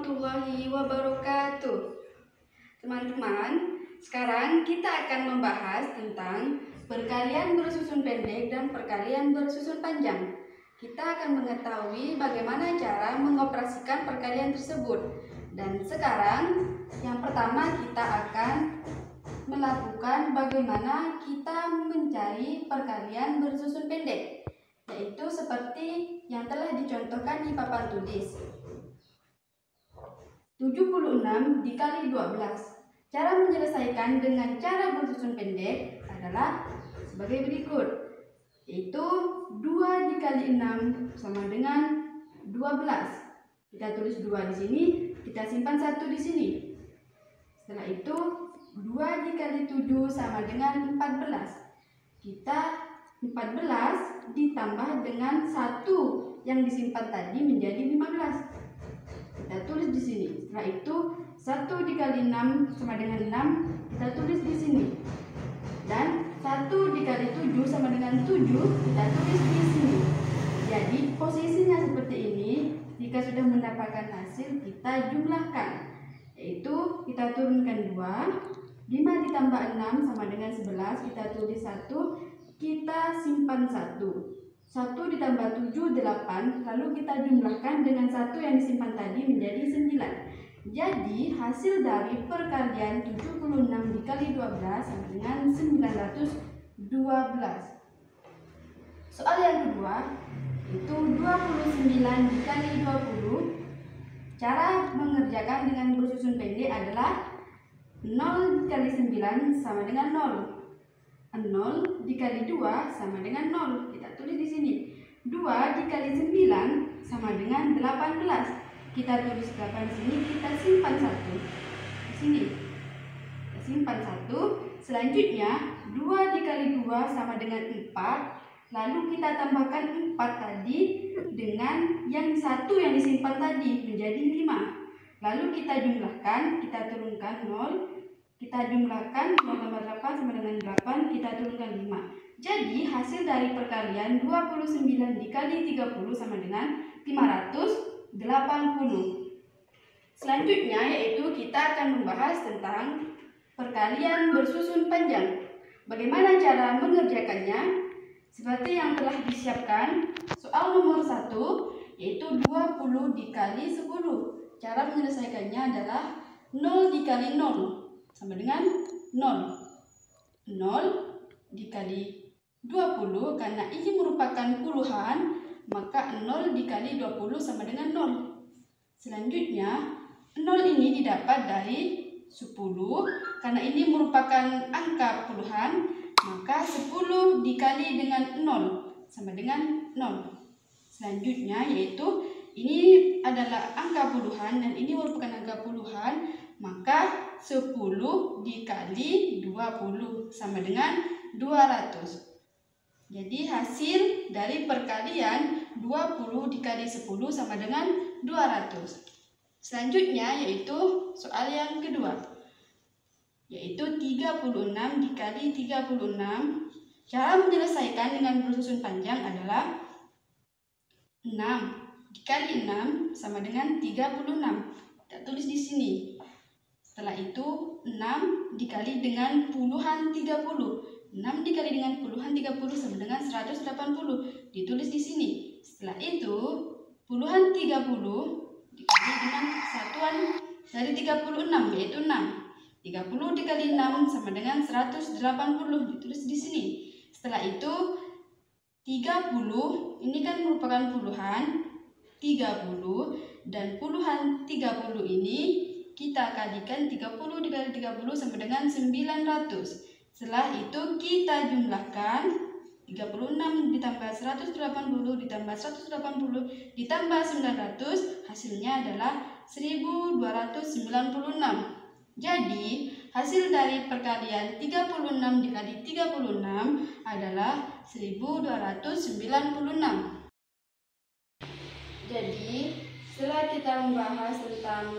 warahmatullahi wabarakatuh. Teman-teman, sekarang kita akan membahas tentang perkalian bersusun pendek dan perkalian bersusun panjang. Kita akan mengetahui bagaimana cara mengoperasikan perkalian tersebut. Dan sekarang, yang pertama kita akan melakukan bagaimana kita mencari perkalian bersusun pendek, yaitu seperti yang telah dicontohkan di papan tulis. 76 dikali 12. Cara menyelesaikan dengan cara bersusun pendek adalah sebagai berikut, yaitu 2 dikali 6 sama dengan 12. Kita tulis 2 di sini, kita simpan 1 di sini. Setelah itu 2 dikali 7 sama dengan 14. Kita 14 ditambah dengan 1 yang disimpan tadi menjadi 15. Kita tulis di sini. Setelah itu 1 dikali 6 sama dengan 6, kita tulis di sini. Dan 1 dikali 7 sama dengan 7, kita tulis di sini. Jadi posisinya seperti ini. Jika sudah mendapatkan hasil, kita jumlahkan, yaitu kita turunkan 2, 5 ditambah 6 sama dengan 11, kita tulis 1, kita simpan 1. 1 ditambah 7, 8, lalu kita jumlahkan dengan 1 yang disimpan tadi menjadi 9. Jadi hasil dari perkalian 76 dikali 12 sama dengan 912. Soal yang kedua, itu 29 dikali 20. Cara mengerjakan dengan bersusun pendek adalah 0 dikali 9 sama dengan 0. 0 dikali 2 sama dengan 0. Kita tulis di sini. 2 dikali 9 sama dengan 18. Kita tulis 8 di sini, kita simpan 1 di sini. Kita simpan 1. Selanjutnya 2 dikali 2 sama dengan 4. Lalu kita tambahkan 4 tadi dengan yang 1 yang disimpan tadi menjadi 5. Lalu kita jumlahkan, kita turunkan 0. Kita jumlahkan 2 tambah 8 sama dengan 8, kita turunkan 5. Jadi hasil dari perkalian 29 dikali 30 sama dengan 580. Selanjutnya yaitu kita akan membahas tentang perkalian bersusun panjang. Bagaimana cara mengerjakannya? Seperti yang telah disiapkan soal nomor 1, yaitu 20 dikali 10. Cara menyelesaikannya adalah 0 dikali 0 sama dengan 0. 0 dikali 20, karena ini merupakan puluhan, maka 0 dikali 20 sama dengan 0. Selanjutnya 0 ini didapat dari 10, karena ini merupakan angka puluhan, maka 10 dikali dengan 0 sama dengan 0. Selanjutnya yaitu ini adalah angka puluhan dan ini merupakan angka puluhan, maka 10 dikali 20 sama dengan 200. Jadi hasil dari perkalian 20 dikali 10 sama dengan 200. Selanjutnya yaitu soal yang kedua, yaitu 36 dikali 36. Cara menyelesaikan dengan bersusun panjang adalah 6 dikali 6 sama dengan 36. Kita tulis di sini. Setelah itu 6 dikali dengan puluhan 30. 6 dikali dengan puluhan 30 sama dengan 180. Ditulis di sini. Setelah itu puluhan 30 dikali dengan satuan dari 36, yaitu 6. 30 dikali 6 sama dengan 180. Ditulis di sini. Setelah itu 30 ini kan merupakan puluhan 30, dan puluhan 30 ini kita kalikan 30 dikali 30 sama dengan 900. Setelah itu kita jumlahkan 36 ditambah 180 ditambah 180 ditambah 900, hasilnya adalah 1296. Jadi hasil dari perkalian 36 dikali 36 adalah 1296. Jadi setelah kita membahas tentang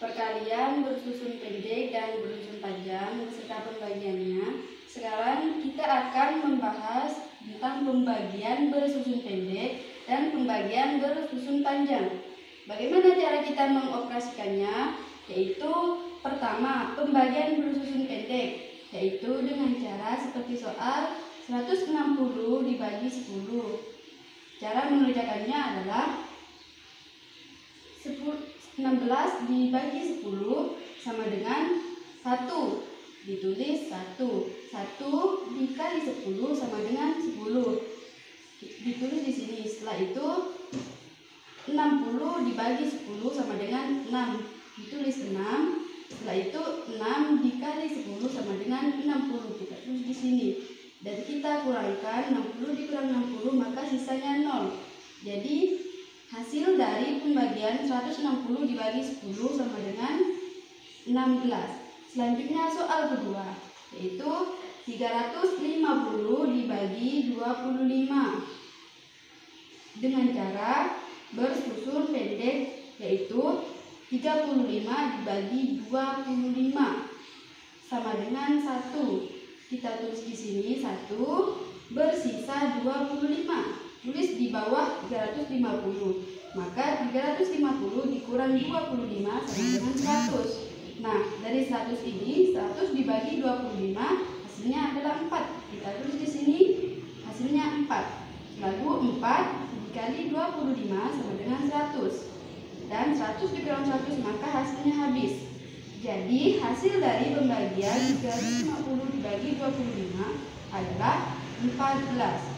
perkalian bersusun pendek dan bersusun panjang beserta pembagiannya, sekarang kita akan membahas tentang pembagian bersusun pendek dan pembagian bersusun panjang. Bagaimana cara kita mengoperasikannya? Yaitu pertama, pembagian bersusun pendek, yaitu dengan cara seperti soal 160 dibagi 10. Cara mengerjakannya adalah 16 dibagi 10 sama dengan 1. Ditulis 1 dikali 10 sama dengan 10. Ditulis di sini. Setelah itu 60 dibagi 10 sama dengan 6. Ditulis 6. Setelah itu 6 dikali 10 sama dengan 60. Kita tulis di sini. Dan kita kurangkan 60 dikurang 60, maka sisanya 0. Jadi hasil dari pembagian 160 dibagi 10 sama dengan 16. Selanjutnya soal kedua, yaitu 350 dibagi 25 dengan cara bersusun pendek, yaitu 35 dibagi 25 sama dengan 1. Kita tulis di sini 1, bersisa 25. Tulis di bawah 350. Maka 350 dikurang 25 sama dengan 100. Nah, dari 100 ini 100 dibagi 25 hasilnya adalah 4. Kita tulis di sini hasilnya 4. Lalu 4 dikali 25 sama dengan 100. Dan 100 dikurang 100 maka hasilnya habis. Jadi hasil dari pembagian 350 dibagi 25 adalah 14.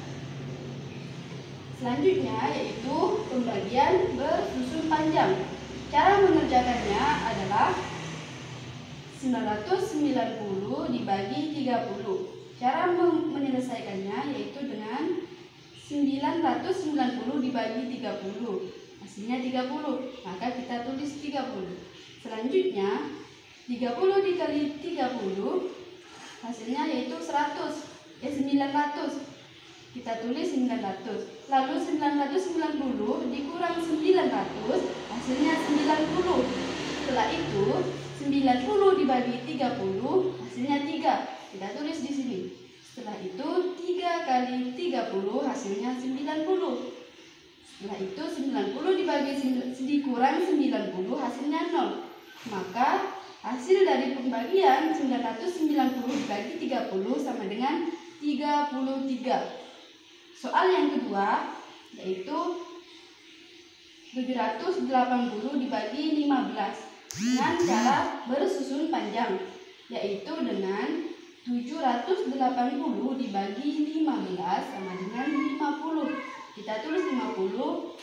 Selanjutnya yaitu pembagian bersusun panjang. Cara mengerjakannya adalah 990 dibagi 30. Cara menyelesaikannya yaitu dengan 990 dibagi 30. Hasilnya 30. Maka kita tulis 30. Selanjutnya 30 dikali 30 hasilnya yaitu 900. Kita tulis 900. Lalu 990 dikurang 900 hasilnya 90. Setelah itu 90 dibagi 30 hasilnya 3. Kita tulis di sini. Setelah itu 3 kali 30 hasilnya 90. Setelah itu 90 dikurang 90 hasilnya 0. Maka hasil dari pembagian 990 dibagi 30 sama dengan 33. Soal yang kedua yaitu 780 dibagi 15 dengan cara bersusun panjang, yaitu dengan 780 dibagi 15 sama dengan 50. Kita tulis 50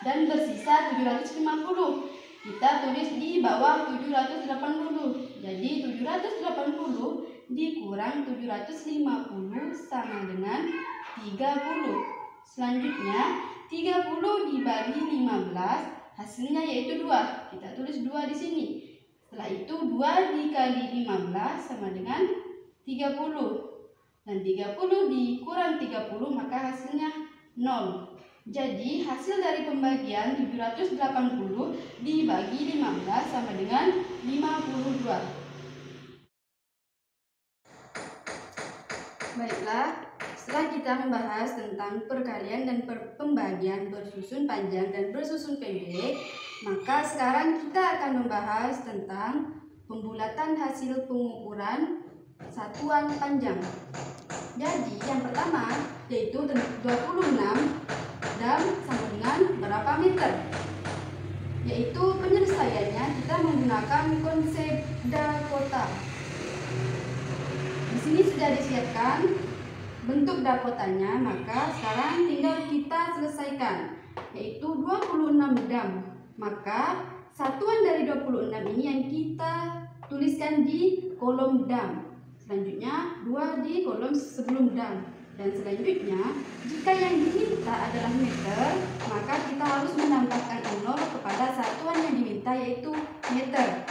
dan bersisa 750. Kita tulis di bawah 780. Jadi 780 dikurang 750 sama dengan 30. Selanjutnya 30 dibagi 15 hasilnya yaitu 2. Kita tulis 2 di sini. Setelah itu 2 dikali 15 sama dengan 30. Dan 30 dikurang 30 maka hasilnya 0. Jadi hasil dari pembagian 780 dibagi 15 sama dengan 52. Baiklah, setelah kita membahas tentang perkalian dan pembagian bersusun panjang dan bersusun pendek, maka sekarang kita akan membahas tentang pembulatan hasil pengukuran satuan panjang. Jadi yang pertama yaitu 26 dam sama dengan berapa meter. Yaitu penyelesaiannya kita menggunakan konsep Dakota. Di sini sudah disiapkan bentuk Dakotanya, maka sekarang tinggal kita selesaikan, yaitu 26 dam. Maka satuan dari 26 ini yang kita tuliskan di kolom dam. Selanjutnya 2 di kolom sebelum dam. Dan selanjutnya jika yang diminta adalah meter, maka kita harus menambahkan 0 kepada satuan yang diminta yaitu meter.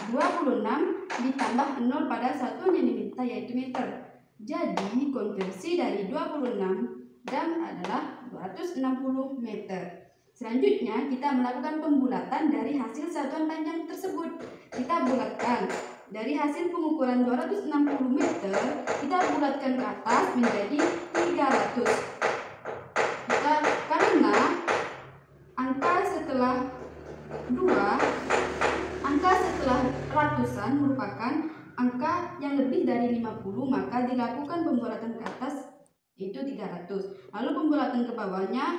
26 ditambah 0 pada satuan yang diminta yaitu meter. Jadi konversi dari 26 dam adalah 260 meter. Selanjutnya kita melakukan pembulatan dari hasil satuan panjang tersebut. Kita bulatkan dari hasil pengukuran 260 meter, kita bulatkan ke atas menjadi 300. Karena setelah 2, angka setelah ratusan merupakan angka yang lebih dari 50, maka dilakukan pembulatan ke atas yaitu 300. Lalu pembulatan ke bawahnya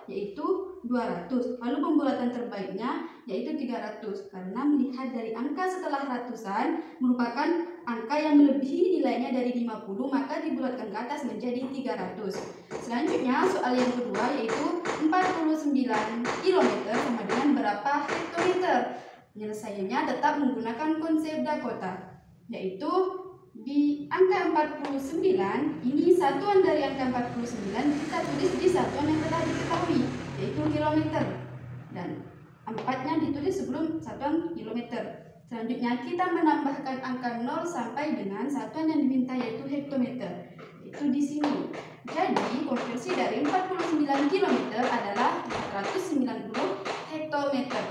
yaitu 200. Lalu pembulatan terbaiknya yaitu 300. Karena melihat dari angka setelah ratusan merupakan angka yang melebihi nilainya dari 50, maka dibulatkan ke atas menjadi 300. Selanjutnya soal yang kedua yaitu 49 km sama dengan berapa hektometer. Penyelesaiannya tetap menggunakan konsep Dakota, yaitu di angka 49 ini satuan dari angka 49 kita tulis di satuan yang telah diketahui yaitu kilometer, dan 4-nya ditulis sebelum satuan kilometer. Selanjutnya kita menambahkan angka 0 sampai dengan satuan yang diminta yaitu hektometer, itu di sini. Jadi konversi dari 49 km adalah 490 hektometer.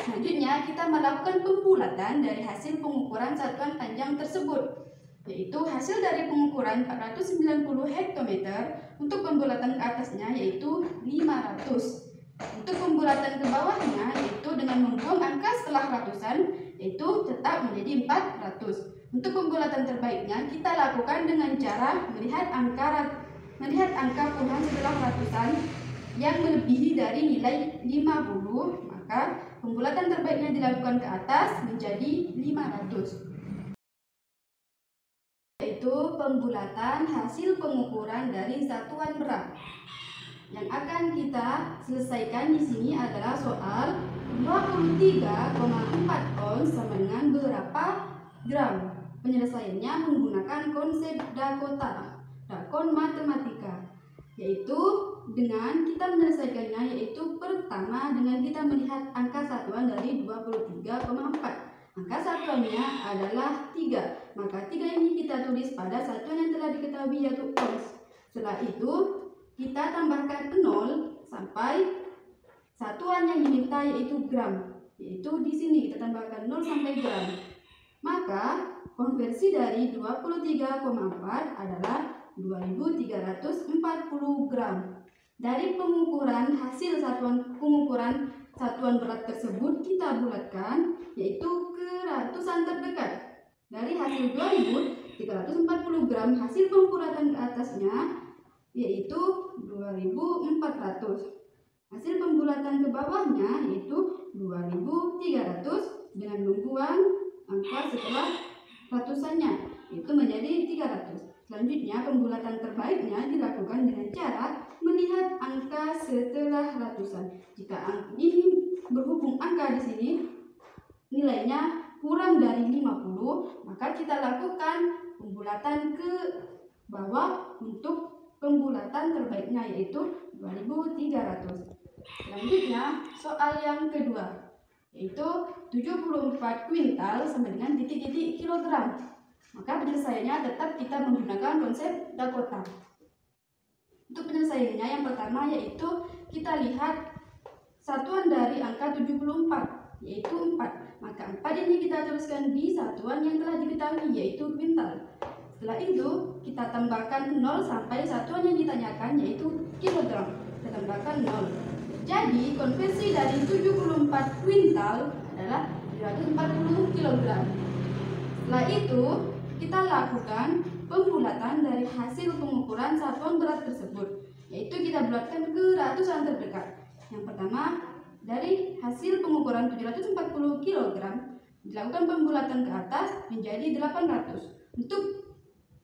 Selanjutnya kita melakukan pembulatan dari hasil pengukuran satuan panjang tersebut, yaitu hasil dari pengukuran 490 hektometer. Untuk pembulatan ke atasnya yaitu 500. Untuk pembulatan ke bawahnya yaitu dengan membuang angka setelah ratusan yaitu tetap menjadi 400. Untuk pembulatan terbaiknya kita lakukan dengan cara melihat angka puluhan setelah ratusan yang melebihi dari nilai 50, maka pembulatan terbaiknya dilakukan ke atas menjadi 500. Yaitu pembulatan hasil pengukuran dari satuan berat. Yang akan kita selesaikan di sini adalah soal 23,4 ons sama dengan berapa gram. Penyelesaiannya menggunakan konsep Dakota, Dakon matematika, yaitu dengan kita menyelesaikannya yaitu pertama dengan kita melihat angka satuan dari 23,4. Angka satuannya adalah 3, maka 3 ini kita tulis pada satuan yang telah diketahui yaitu ons. Setelah itu kita tambahkan 0 sampai satuan yang diminta yaitu gram, yaitu di sini kita tambahkan 0 sampai gram. Maka konversi dari 23,4 adalah 2340 gram. Dari pengukuran hasil pengukuran satuan berat tersebut kita bulatkan yaitu ke ratusan terdekat. Dari hasil 2340 gram hasil pembulatan ke atasnya yaitu 2400. Hasil pembulatan ke bawahnya yaitu 2300 dengan membuang angka setelah ratusannya itu menjadi 300. Selanjutnya pembulatan terbaiknya dilakukan dengan cara melihat angka setelah ratusan. Jika ini berhubung angka di sini nilainya kurang dari 50, maka kita lakukan pembulatan ke bawah untuk pembulatan terbaiknya yaitu 2300. Selanjutnya soal yang kedua yaitu 74 kuintal sama dengan titik-titik kilogram. Maka penyelesaiannya tetap kita menggunakan konsep Dakota. Untuk penyelesaiannya yang pertama yaitu kita lihat satuan dari angka 74 yaitu 4. Maka 4 ini kita tuliskan di satuan yang telah diketahui yaitu kuintal. Setelah itu kita tambahkan 0 sampai satuan yang ditanyakan yaitu kilogram. Kita tambahkan 0. Jadi konversi dari 74 kuintal adalah 340 kilogram. Setelah itu kita lakukan pembulatan dari hasil pengukuran satuan berat tersebut, yaitu kita bulatkan ke ratusan terdekat. Yang pertama, dari hasil pengukuran 740 kg dilakukan pembulatan ke atas menjadi 800. Untuk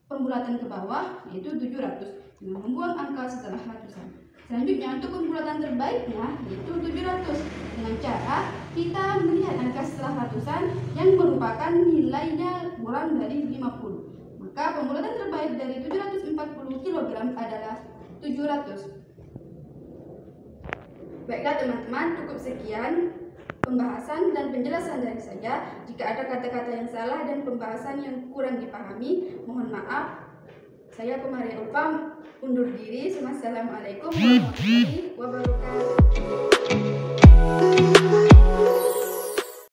pembulatan ke bawah yaitu 700 dengan membuang angka setelah ratusan. Selanjutnya untuk pembulatan terbaiknya yaitu 700 dengan cara kita melihat angka setelah ratusan yang merupakan nilainya kurang dari 50. Maka pembulatan terbaik dari 740 kg adalah 700. Baiklah teman-teman, cukup sekian pembahasan dan penjelasan dari saya. Jika ada kata-kata yang salah dan pembahasan yang kurang dipahami, mohon maaf. Saya Komaria Ulfa undur diri. Wassalamualaikum warahmatullahi wabarakatuh.